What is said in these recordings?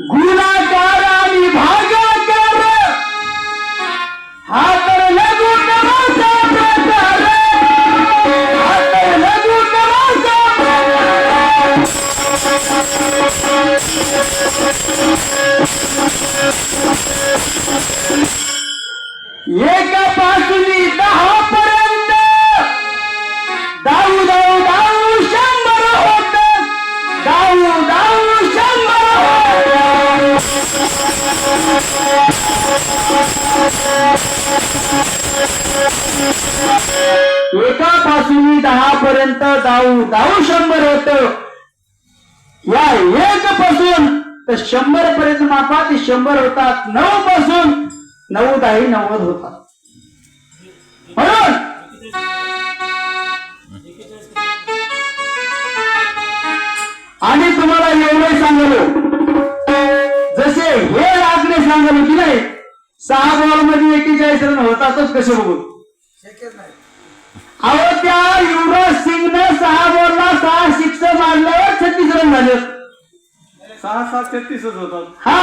गुणाकार आणि भागाकार हा तर लघु नवाचा प्रकार, हा तर लघु नवाचा प्रकार. एकापासून 10 पर्यंत दाऊ दाऊ दाऊ 100 होत, दाऊ दाऊ 100 होत. एकापासून 10 पर्यंत दाऊ दाऊ 100 होत. या 1 पासून तर 100 पर्यंत मापात 100 होतात. 9 पासून 9 10 90 होतात. म्हणून आणि तुम्हाला एवढे सांगलो, जसे हे लागणे सांगलो की नाही, 6 बॉल मध्ये 41 रन होतातच कसे बघून. अहो त्या युवराज सिंगनं 6 बॉलला 6 सिक्स मारल्यावर 36 रन झाले. 6-7 36 होतात. हा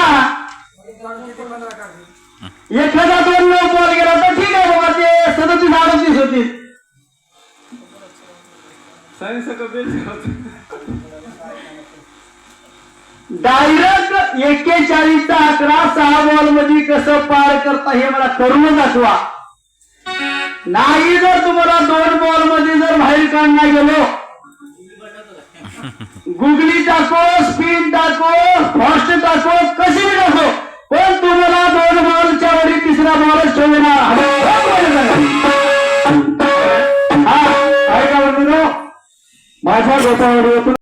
एखादा 2 बॉल गेला तर ठीक आहे बाबा, ते 37-38 होतील. डायरेक्ट 41 चा आकडा 6 बॉल मध्ये कसं पार करता हे मला करून दाखवा. नाही जर तुम्हाला 2 बॉल मध्ये जर बाहेर काढणार गेलो, गुगली टाको, स्पिन टाको, फास्ट टाको, कशी बी टाको, पण तुम्हाला 2 बॉलच्या वरी 3रा बॉलच ठेवणार. हा ऐका बंधूंनो, माझ्या गोष्टीवर